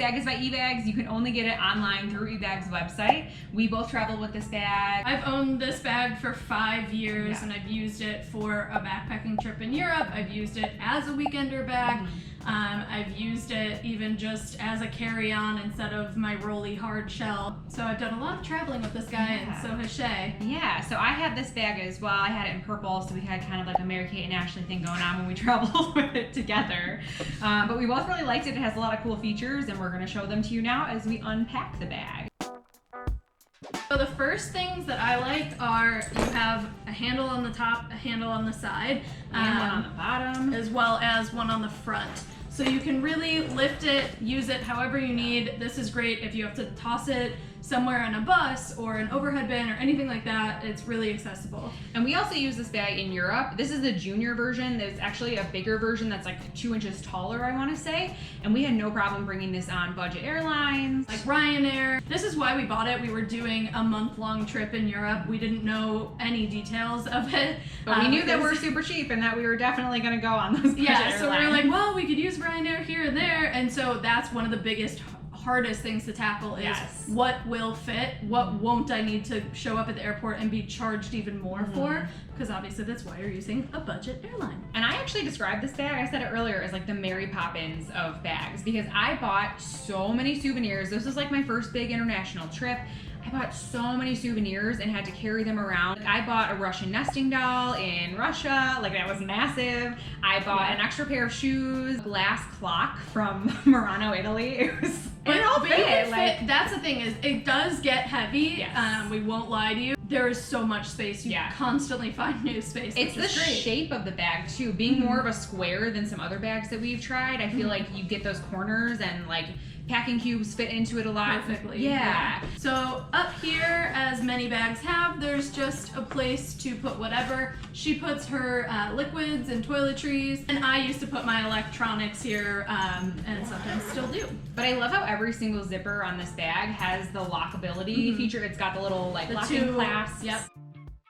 bag is by eBags. You can only get it online through eBags website. We both travel with this bag. I've owned this bag for 5 years, and I've used it for a backpacking trip in Europe. I've used it as a weekender bag. I've used it even just as a carry-on instead of my rolly hard shell. So I've done a lot of traveling with this guy, and so has Chey. Yeah, so I had this bag as well. I had it in purple, so we had kind of like a Mary Kate and Ashley thing going on when we traveled with it together. But we both really liked it. It has a lot of cool features, and we're going to show them to you now as we unpack the bag. So the first things that I liked are you have a handle on the top, a handle on the side, and one on the bottom, as well as one on the front. So you can really lift it, use it however you need. This is great if you have to toss it somewhere on a bus or an overhead bin or anything like that. It's really accessible. And we also use this bag in Europe. This is the junior version. There's actually a bigger version that's like 2 inches taller, I want to say. And we had no problem bringing this on budget airlines. Like Ryanair. This is why we bought it. We were doing a month-long trip in Europe. We didn't know any details of it. But we knew that we're super cheap and that we were definitely going to go on those budget airlines. So we were like, well, we could use Ryanair here and there. And so that's one of the biggest hardest things to tackle is what will fit, what won't I need to show up at the airport and be charged even more for, because obviously that's why you're using a budget airline. And I actually described this bag, I said it earlier, as like the Mary Poppins of bags, because I bought so many souvenirs. This was like my first big international trip. I bought so many souvenirs and had to carry them around. I bought a Russian nesting doll in Russia, like that was massive. I bought an extra pair of shoes, glass clock from Murano, Italy. It all fit. Like, that's the thing, is it does get heavy. We won't lie to you. There is so much space. You constantly find new space. It's the shape of the bag too. Being more of a square than some other bags that we've tried, I feel like you get those corners and like packing cubes fit into it a lot. Perfectly. Yeah. So up here, as many bags have, there's just a place to put whatever. She puts her liquids and toiletries, and I used to put my electronics here, and sometimes still do. But I love how every single zipper on this bag has the lockability feature. It's got the little like locking clasps.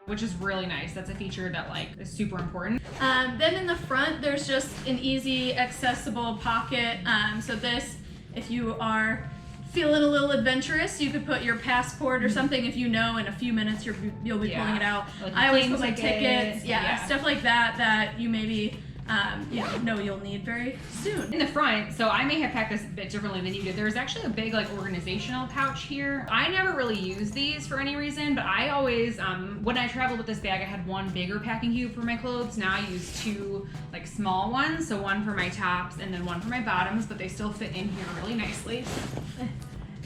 Which is really nice. That's a feature that like is super important. Then in the front, there's just an easy, accessible pocket. So this, if you are feeling a little adventurous, you could put your passport or something. If you know in a few minutes you'll be pulling it out. Like I always put my tickets, stuff like that that you maybe know you'll need very soon. In the front, so I may have packed this a bit differently than you did. There's actually a big like organizational pouch here. I never really use these for any reason, but I always, when I traveled with this bag, I had one bigger packing cube for my clothes. Now I use 2 like small ones, so one for my tops and then one for my bottoms, but they still fit in here really nicely.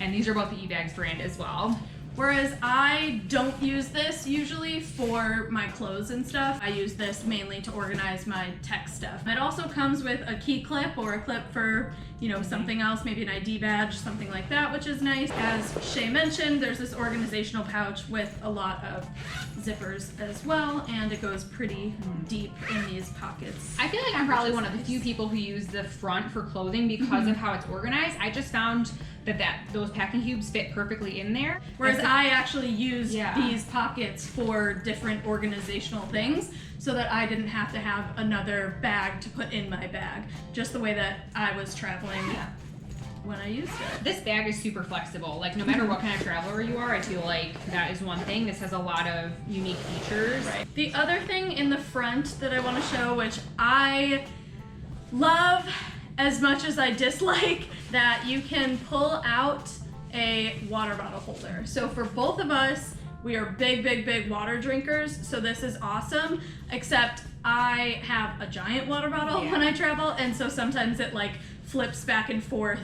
And these are both the eBags brand as well. Whereas I don't use this usually for my clothes and stuff. I use this mainly to organize my tech stuff. It also comes with a key clip or a clip for, you know, something else, maybe an ID badge, something like that, which is nice. As Chey mentioned, there's this organizational pouch with a lot of zippers as well, and it goes pretty deep in these pockets. I feel like I'm probably one of the few people who use the front for clothing because of how it's organized. I just found that those packing cubes fit perfectly in there. Whereas I actually use these pockets for different organizational things so that I didn't have to have another bag to put in my bag, just the way that I was traveling when I used it. This bag is super flexible. Like no matter what kind of traveler you are, I feel like that is one thing. This has a lot of unique features. Right. The other thing in the front that I want to show, which I love as much as I dislike, that you can pull out a water bottle holder. So for both of us, we are big water drinkers, so this is awesome, except I have a giant water bottle when I travel, and so sometimes it like flips back and forth,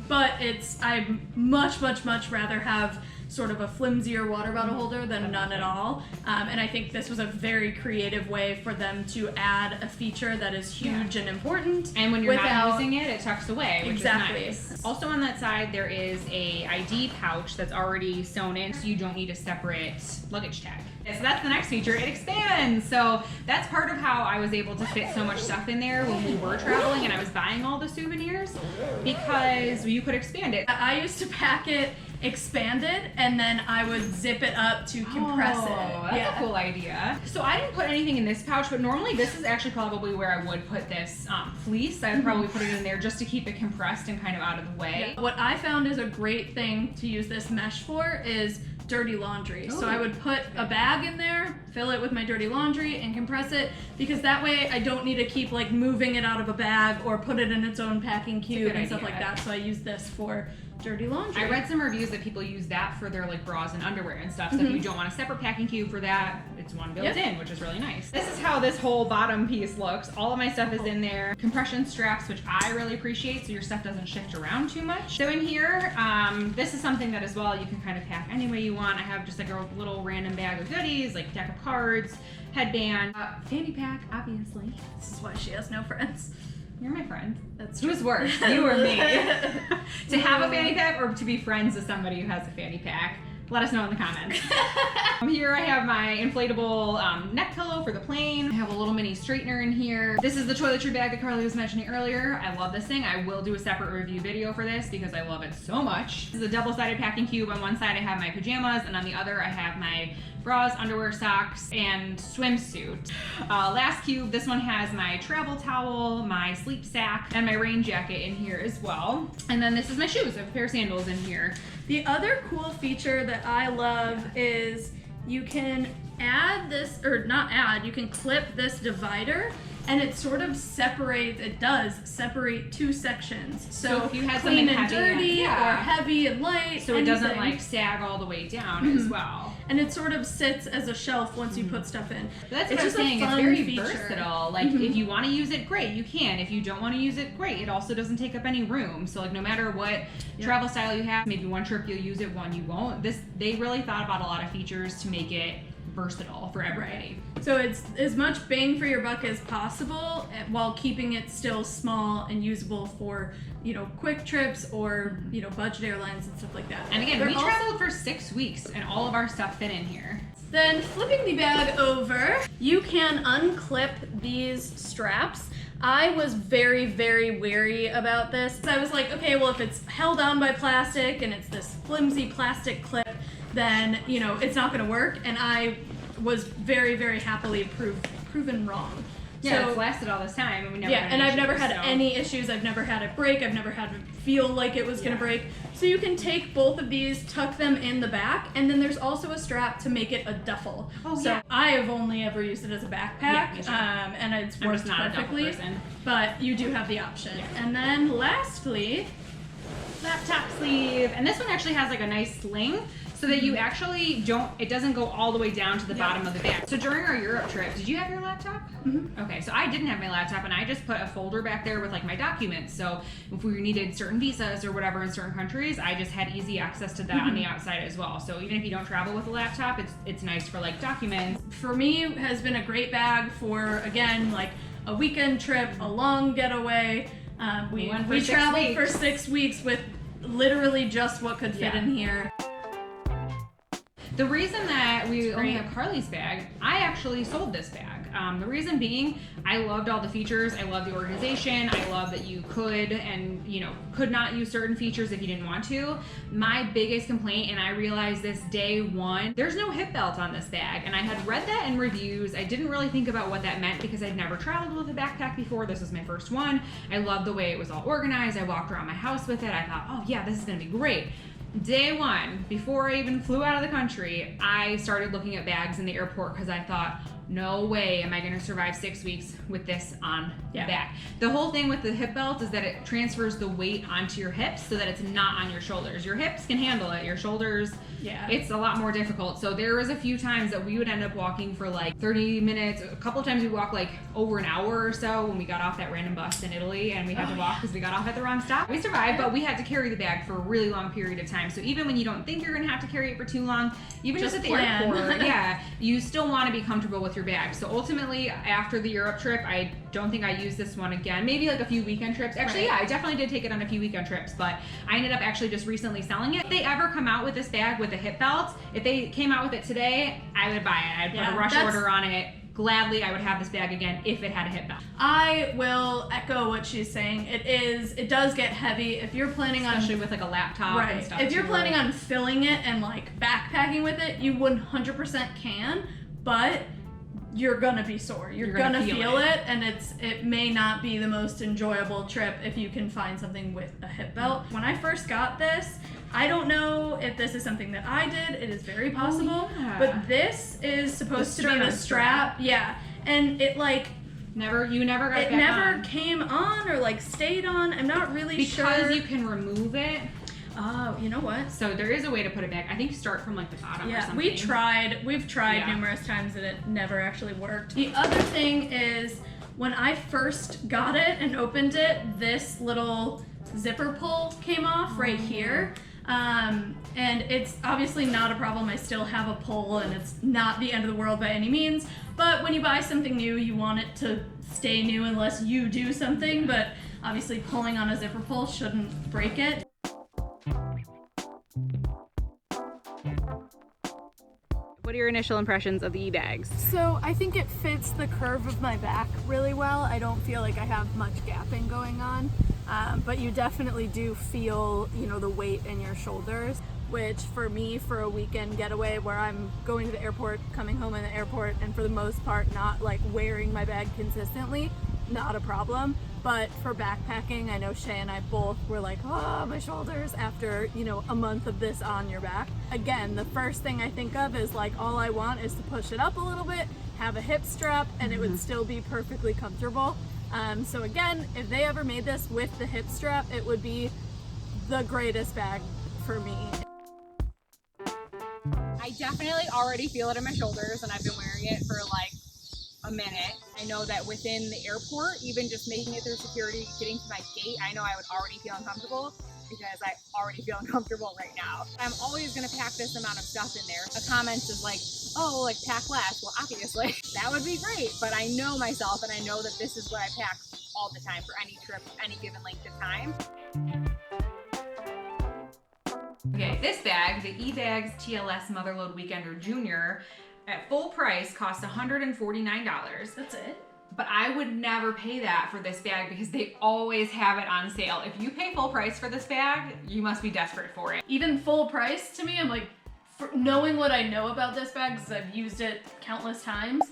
but I'd much rather have sort of a flimsier water bottle holder than none at all. And I think this was a very creative way for them to add a feature that is huge and important. And when you're not using it, it tucks away, which is Exactly. nice. Also on that side, there is a ID pouch that's already sewn in, so you don't need a separate luggage tag. So that's the next feature, it expands. So that's part of how I was able to fit so much stuff in there when we were traveling and I was buying all the souvenirs, because you could expand it. I used to pack it expanded, and then I would zip it up to compress it. That's a cool idea. So I didn't put anything in this pouch, but normally this is actually probably where I would put this fleece. I would probably put it in there just to keep it compressed and kind of out of the way. What I found is a great thing to use this mesh for is dirty laundry. So I would put a bag in there, fill it with my dirty laundry, and compress it, because that way I don't need to keep like moving it out of a bag or put it in its own packing cube and stuff like that. So I use this for dirty laundry. I read some reviews that people use that for their like bras and underwear and stuff. So if you don't want a separate packing cube for that, it's one built in, which is really nice. This is how this whole bottom piece looks. All of my stuff is in there. Compression straps, which I really appreciate, so your stuff doesn't shift around too much. So in here, this is something that as well you can kind of pack any way you want. I have just like a little random bag of goodies, like deck of cards, headband, fanny pack, obviously. This is why she has no friends. You're my friend. That's true. Who's worse, you or me? To have a fanny pack or to be friends with somebody who has a fanny pack? Let us know in the comments. Here I have my inflatable neck pillow for the plane. I have a little mini straightener in here. This is the toiletry bag that Carly was mentioning earlier. I love this thing. I will do a separate review video for this because I love it so much. This is a double-sided packing cube. On one side I have my pajamas, and on the other I have my bras, underwear, socks, and swimsuit. Last cube, this one has my travel towel, my sleep sack, and my rain jacket in here as well. And then this is my shoes. I have a pair of sandals in here. The other cool feature that I love is you can add this, or not add, you can clip this divider, and it sort of separates, it does separate two sections. So if you had clean something and heavy, dirty, or heavy and light, so it doesn't like sag all the way down as well. And it sort of sits as a shelf once you put stuff in. But that's what It's I'm just a saying. It's fun very feature. versatile. Like if you want to use it, great, you can. If you don't want to use it, great. It also doesn't take up any room. So like no matter what travel style you have, maybe one trip you'll use it, one you won't. They really thought about a lot of features to make it versatile for everybody. So it's as much bang for your buck as possible while keeping it still small and usable for, you know, quick trips or, you know, budget airlines and stuff like that. And again, we traveled for 6 weeks and all of our stuff fit in here. Then flipping the bag over, you can unclip these straps. I was very, very wary about this. I was like, okay, well, if it's held on by plastic and it's this flimsy plastic clip, then, you know, it's not gonna work. And I was very, very happily proven wrong. Yeah, so, it's lasted all this time and we never had and any I've never issues, had so. any issues. I've never had it break. I've never had it feel like it was gonna break. So you can take both of these, tuck them in the back, and then there's also a strap to make it a duffel. So I have only ever used it as a backpack, and it's worked perfectly. But you do have the option. And then lastly, laptop sleeve. And this one actually has like a nice sling, so that you actually it doesn't go all the way down to the bottom of the bag. So during our Europe trip, did you have your laptop? Okay, so I didn't have my laptop, and I just put a folder back there with like my documents. So if we needed certain visas or whatever in certain countries, I just had easy access to that on the outside as well. So even if you don't travel with a laptop, it's nice for like documents. For me, it has been a great bag for, again, like a weekend trip, a long getaway. We traveled for 6 weeks with literally just what could fit in here. The reason that we only have Carly's bag, I actually sold this bag. The reason being, I loved all the features. I love the organization. I love that you could and, you know, could not use certain features if you didn't want to. My biggest complaint, and I realized this day one, there's no hip belt on this bag. And I had read that in reviews. I didn't really think about what that meant because I'd never traveled with a backpack before. This was my first one. I loved the way it was all organized. I walked around my house with it. I thought, oh yeah, this is gonna be great. Day one, before I even flew out of the country, I started looking at bags in the airport because I thought, no way am I going to survive 6 weeks with this on the back. The whole thing with the hip belt is that it transfers the weight onto your hips so that it's not on your shoulders. Your hips can handle it. Your shoulders, it's a lot more difficult. So there was a few times that we would end up walking for like 30 minutes. A couple of times we walked like over an hour or so when we got off that random bus in Italy, and we had to walk because we got off at the wrong stop. We survived, but we had to carry the bag for a really long period of time. So even when you don't think you're going to have to carry it for too long, even just at the airport, you still want to be comfortable with your bag. So ultimately, after the Europe trip, I don't think I used this one again. Maybe like a few weekend trips. Actually, I definitely did take it on a few weekend trips, but I ended up actually just recently selling it. If they ever come out with this bag with a hip belt, if they came out with it today, I would buy it. I'd put a rush order on it. gladly I would have this bag again if it had a hip belt. I will echo what she's saying. It does get heavy if you're planning on, especially with like a laptop and stuff. If you're planning on filling it and like backpacking with it, you 100% can, but you're gonna be sore. You're gonna feel it, and it may not be the most enjoyable trip if you can find something with a hip belt. When I first got this, I don't know if this is something that I did. It is very possible, but this is supposed to be the strap. Yeah, and it like you never got it. It never came on or like stayed on. I'm not really sure. Because you can remove it. Oh, you know what? So there is a way to put it back. I think start from like the bottom or something. We've tried numerous times and it never actually worked. The other thing is when I first got it and opened it, this little zipper pull came off right here. And it's obviously not a problem. I still have a pull and it's not the end of the world by any means. But when you buy something new, you want it to stay new unless you do something. But obviously pulling on a zipper pull shouldn't break it. What are your initial impressions of the eBags? So I think it fits the curve of my back really well. I don't feel like I have much gapping going on, but you definitely do feel, the weight in your shoulders, which for me, for a weekend getaway where I'm going to the airport, coming home in the airport, and for the most part not like wearing my bag consistently, not a problem. But for backpacking, I know Chey and I both were like, oh, my shoulders, after, a month of this on your back. Again, the first thing I think of is like, all I want is to push it up a little bit, have a hip strap, and it would still be perfectly comfortable. So again, if they ever made this with the hip strap, it would be the greatest bag for me. I definitely already feel it in my shoulders, and I've been wearing it for like a minute. I know that within the airport, even just making it through security, getting to my gate, I know I would already feel uncomfortable because I already feel uncomfortable right now. I'm always gonna pack this amount of stuff in there. A comment is like, oh, like pack less. Well, obviously that would be great, but I know myself and I know that this is what I pack all the time for any trip, any given length of time. Okay, this bag, the eBags TLS Motherlode Weekender Jr, at full price costs $149. That's it? But I would never pay that for this bag because they always have it on sale. If you pay full price for this bag, you must be desperate for it. Even full price to me, I'm like, knowing what I know about this bag, because I've used it countless times,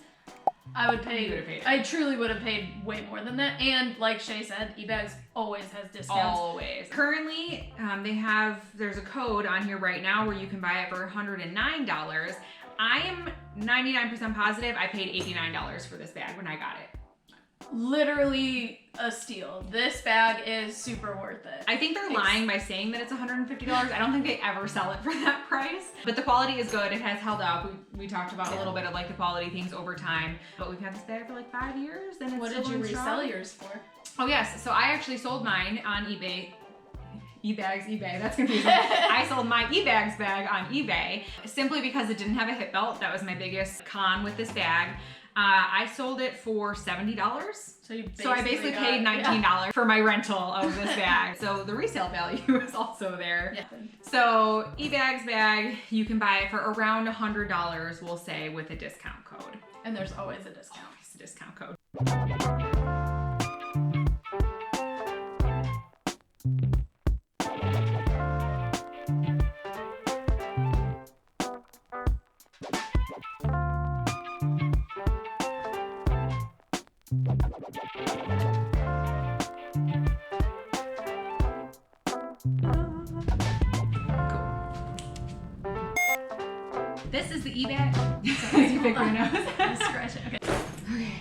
I would pay, I truly would have paid way more than that. And like Chey said, eBags always has discounts. Always. Currently, there's a code on here right now where you can buy it for $109. I am 99% positive I paid $89 for this bag when I got it. Literally a steal. This bag is super worth it. I think they're lying by saying that it's $150. I don't think they ever sell it for that price. But the quality is good. It has held up. We talked about a little bit of like the quality things over time. But we've had this bag for like 5 years. And it's what still did you resell strong. yours for? Oh yes. So I actually sold mine on eBay. eBags, eBay, that's confusing. I sold my eBags bag on eBay simply because it didn't have a hip belt. That was my biggest con with this bag. I sold it for $70. So I basically paid $19 for my rental of this bag. So the resale value is also there. Yeah. So eBags bag, you can buy it for around $100, we'll say, with a discount code. And there's always a discount. Always a discount code. This is the eBag. Sorry, you pick your nose. Scratch it. Okay. Okay.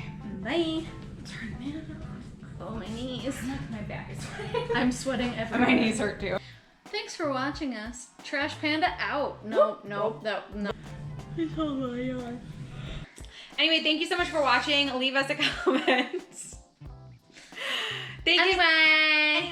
Bye. Turn the man off. Oh, my knees. My back is sweating. I'm sweating everywhere. My knees hurt too. Thanks for watching us. Trash Panda out. No. Anyway, thank you so much for watching. Leave us a comment. Thank you. Anyway.